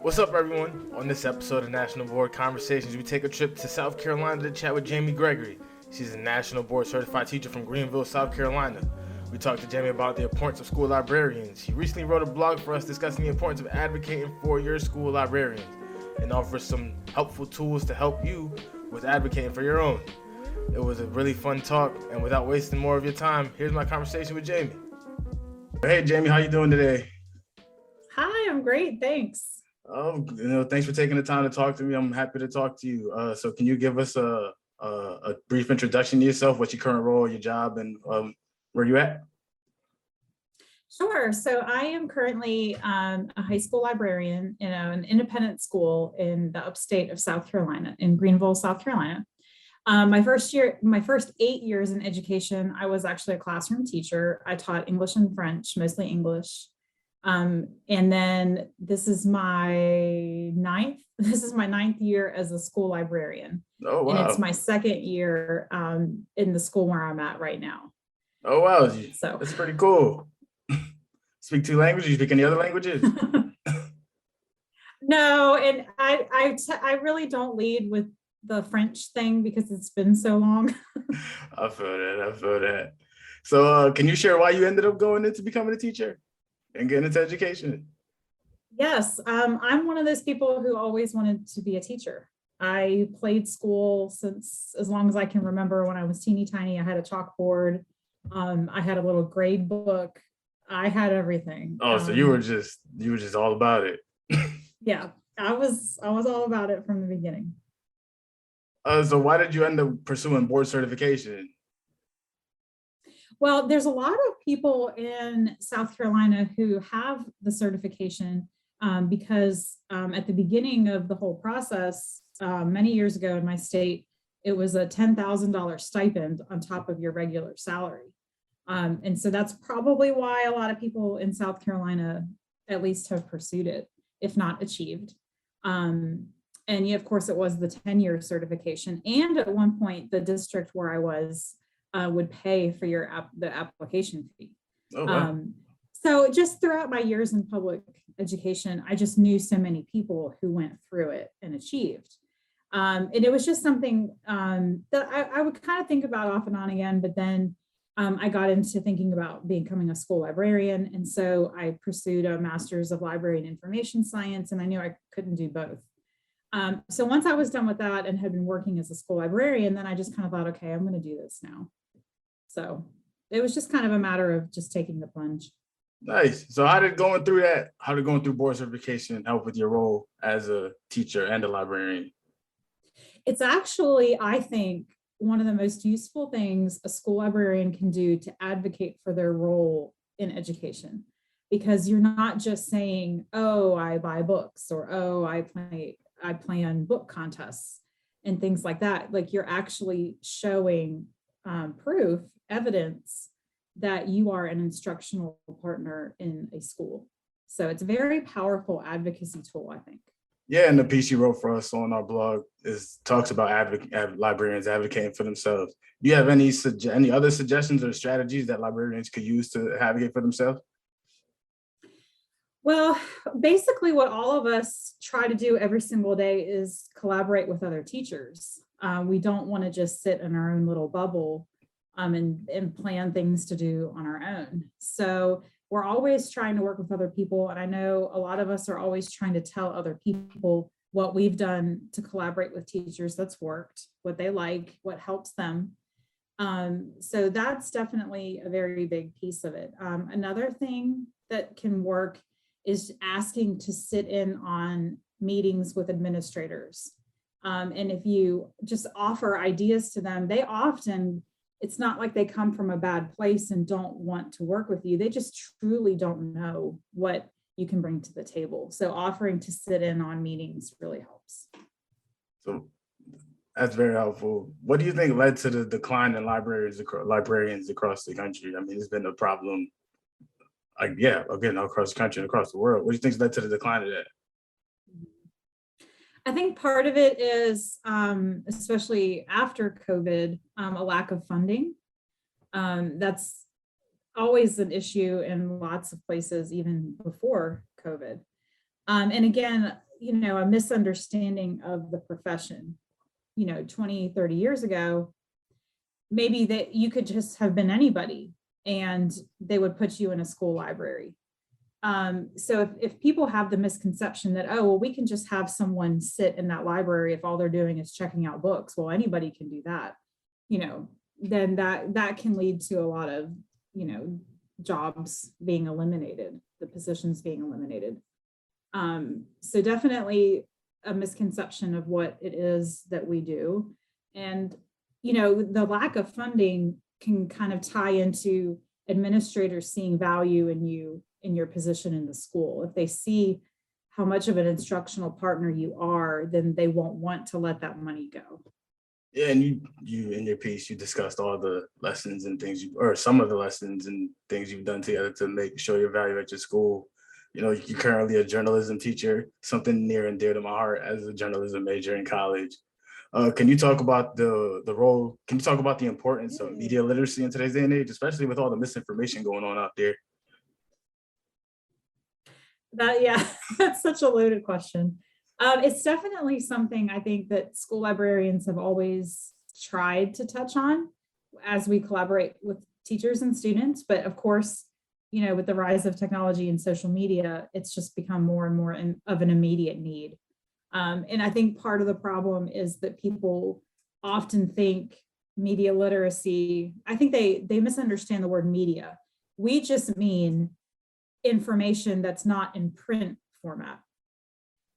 What's up, everyone? On this episode of National Board Conversations, we take a trip to South Carolina to chat with Jamie Gregory. She's a National Board Certified teacher from Greenville, South Carolina. We talked to Jamie about the importance of school librarians. She recently wrote a blog for us discussing the importance of advocating for your school librarians and offers some helpful tools to help you with advocating for your own. It was a really fun talk, and without wasting more of your time, here's my conversation with Jamie. Hey, Jamie, how you doing today? Hi, I'm great, thanks. Thanks for taking the time to talk to me. I'm happy to talk to you. So can you give us a brief introduction to yourself, what's your current role, your job, and where you at? Sure, so I am currently a high school librarian in an independent school in the upstate of South Carolina, in Greenville, South Carolina. My first 8 years in education, I was actually a classroom teacher. I taught English and French, mostly English. And then this is my ninth year as a school librarian. Oh, wow. And it's my second year in the school where I'm at right now. Oh, wow. So that's pretty cool. Speak two languages? You speak any other languages? No, and I really don't lead with the French thing because it's been so long. I feel that. So can you share why you ended up going into becoming a teacher and getting into education? Yes, I'm one of those people who always wanted to be a teacher. I played school since as long as I can remember. When I was teeny tiny, I had a chalkboard. I had a little grade book. I had everything. Oh, so you were just all about it. Yeah, I was all about it from the beginning. So why did you end up pursuing board certification? Well, there's a lot of people in South Carolina who have the certification because at the beginning of the whole process, many years ago in my state, it was a $10,000 stipend on top of your regular salary. And so that's probably why a lot of people in South Carolina at least have pursued it, if not achieved. And yeah, of course, it was the 10-year certification. And at one point, the district where I was would pay for the application fee. Oh, wow. So just throughout my years in public education, I just knew so many people who went through it and achieved. And it was just something that I would kind of think about off and on again, but then I got into thinking about becoming a school librarian. And so I pursued a master's of library and information science, and I knew I couldn't do both. So once I was done with that and had been working as a school librarian, then I just kind of thought, okay, I'm going to do this now. So it was just kind of a matter of just taking the plunge. Nice. So how did going through board certification help with your role as a teacher and a librarian? It's actually, I think, one of the most useful things a school librarian can do to advocate for their role in education, because you're not just saying, oh, I buy books, or oh, I plan book contests and things like that. Like, you're actually showing proof, evidence that you are an instructional partner in a school. So it's a very powerful advocacy tool, I think. Yeah, and the piece you wrote for us on our blog talks about librarians advocating for themselves. Do you have any other suggestions or strategies that librarians could use to advocate for themselves? Well, basically what all of us try to do every single day is collaborate with other teachers. We don't want to just sit in our own little bubble and plan things to do on our own. So we're always trying to work with other people. And I know a lot of us are always trying to tell other people what we've done to collaborate with teachers that's worked, what they like, what helps them. So that's definitely a very big piece of it. Another thing that can work is asking to sit in on meetings with administrators. And if you just offer ideas to them, it's not like they come from a bad place and don't want to work with you. They just truly don't know what you can bring to the table. So offering to sit in on meetings really helps. So that's very helpful. What do you think led to the decline in librarians across the country? I mean, it's been a problem, again, across the country and across the world. What do you think led to the decline of that? I think part of it is, especially after COVID, a lack of funding. That's always an issue in lots of places, even before COVID. And again, a misunderstanding of the profession. 20, 30 years ago, maybe that you could just have been anybody and they would put you in a school library. So if people have the misconception that, oh, well, we can just have someone sit in that library if all they're doing is checking out books, well, anybody can do that, then that can lead to a lot of, jobs being eliminated, the positions being eliminated. So definitely a misconception of what it is that we do. And, the lack of funding can kind of tie into administrators seeing value in you, in your position in the school. If they see how much of an instructional partner you are, then they won't want to let that money go. Yeah, and you in your piece, you discussed all the lessons and things or some of the lessons and things you've done together to show your value at your school. You're currently a journalism teacher, something near and dear to my heart as a journalism major in college. Can you talk about the role? Can you talk about the importance of media literacy in today's day and age, especially with all the misinformation going on out there? That's such a loaded question. It's definitely something I think that school librarians have always tried to touch on as we collaborate with teachers and students. But of course, with the rise of technology and social media, it's just become more and more of an immediate need. And I think part of the problem is that people often think media literacy, I think they misunderstand the word media. We just mean information that's not in print format.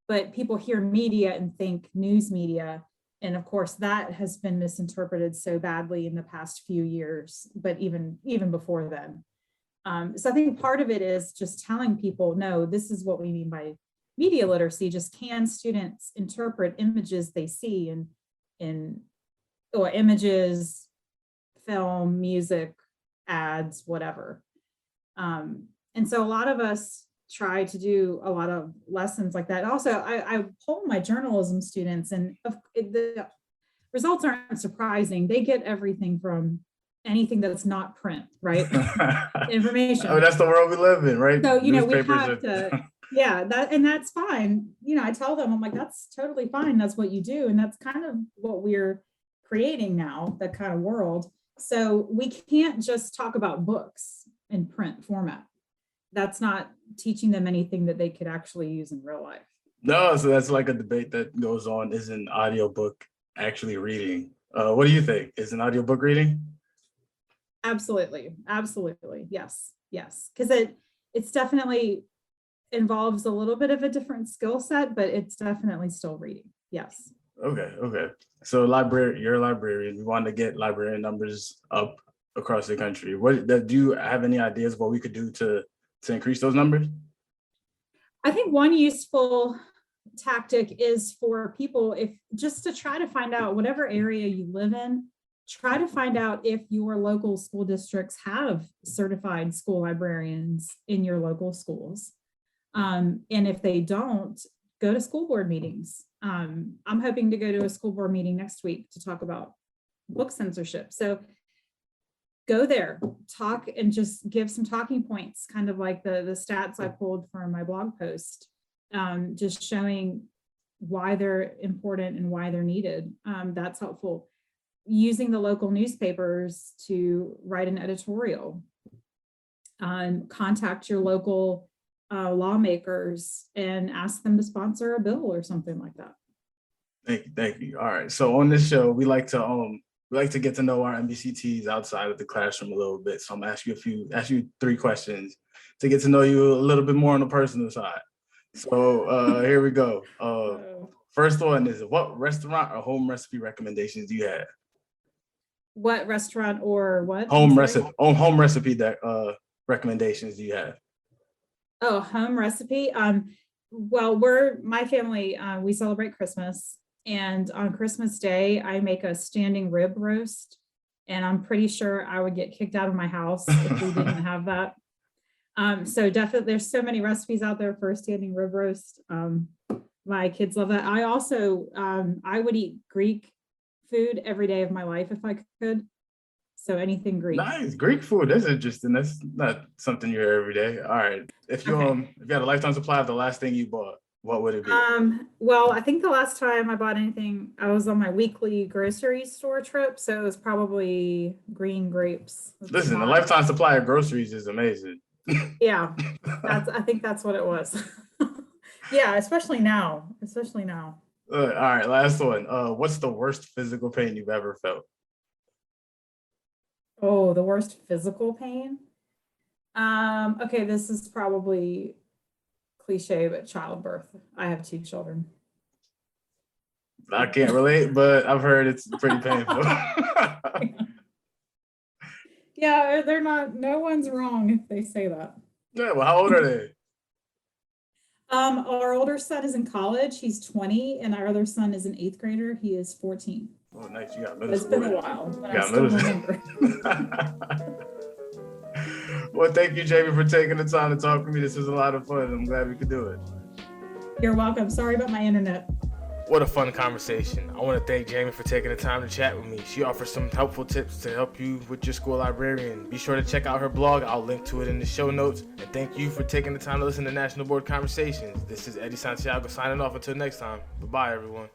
But people hear media and think news media. And of course, that has been misinterpreted so badly in the past few years, but even before then. So I think part of it is just telling people, no, this is what we mean by media literacy. Just can students interpret images they see or images, film, music, ads, whatever. And so a lot of us try to do a lot of lessons like that. Also, I poll my journalism students, and the results aren't surprising. They get everything from anything that's not print, right? Information. Oh, that's the world we live in, right? So, we have to, and that's fine. I tell them, I'm like, that's totally fine. That's what you do. And that's kind of what we're creating now, that kind of world. So we can't just talk about books in print format. That's not teaching them anything that they could actually use in real life. No, so that's like a debate that goes on. Is an audiobook actually reading? What do you think? Is an audiobook reading? Absolutely. Yes. Because it's definitely involves a little bit of a different skill set, but it's definitely still reading. Yes. Okay. So you're a librarian. We want to get librarian numbers up across the country. Do you have any ideas what we could do to increase those numbers? I think one useful tactic is for people, if just to try to find out whatever area you live in, try to find out if your local school districts have certified school librarians in your local schools. And if they don't, go to school board meetings. I'm hoping to go to a school board meeting next week to talk about book censorship. So go there, talk, and just give some talking points, kind of like the stats I pulled from my blog post, just showing why they're important and why they're needed. That's helpful. Using the local newspapers to write an editorial. Contact your local lawmakers and ask them to sponsor a bill or something like that. Thank you. All right. So on this show, we like to get to know our MBCTs outside of the classroom a little bit. So I'm gonna ask you 3 questions to get to know you a little bit more on the personal side. So here we go. First one is, what restaurant or home recipe recommendations do you have? What restaurant or what? Home recipe that recommendations do you have? Oh, home recipe. Well, my family, we celebrate Christmas, and on Christmas Day, I make a standing rib roast, and I'm pretty sure I would get kicked out of my house if we didn't have that. So definitely, there's so many recipes out there for a standing rib roast. My kids love that. I also, I would eat Greek food every day of my life if I could. So anything Greek. Nice. Greek food. That's interesting. That's not something you hear every day. All right. If you had a lifetime supply of the last thing you bought, What would it be? Well, I think the last time I bought anything, I was on my weekly grocery store trip, so it was probably green grapes with Listen, a smart. lifetime supply of groceries is amazing. Yeah, I think that's what it was. Yeah, especially now, especially now. All right, last one. What's the worst physical pain you've ever felt? Oh, the worst physical pain. Okay, this is probably cliche, but childbirth. I have two children. I can't relate, but I've heard it's pretty painful. Yeah, they're not, no one's wrong if they say that. Yeah, well, how old are they? Our older son is in college. He's 20, and our other son is an eighth grader. He is 14. Oh, nice. You got middle It's school. been a while, but You I got still middle remember. Well, thank you, Jamie, for taking the time to talk to me. This was a lot of fun. I'm glad we could do it. You're welcome. Sorry about my internet. What a fun conversation. I want to thank Jamie for taking the time to chat with me. She offers some helpful tips to help you with your school librarian. Be sure to check out her blog. I'll link to it in the show notes. And thank you for taking the time to listen to National Board Conversations. This is Eddie Santiago signing off until next time. Bye-bye, everyone.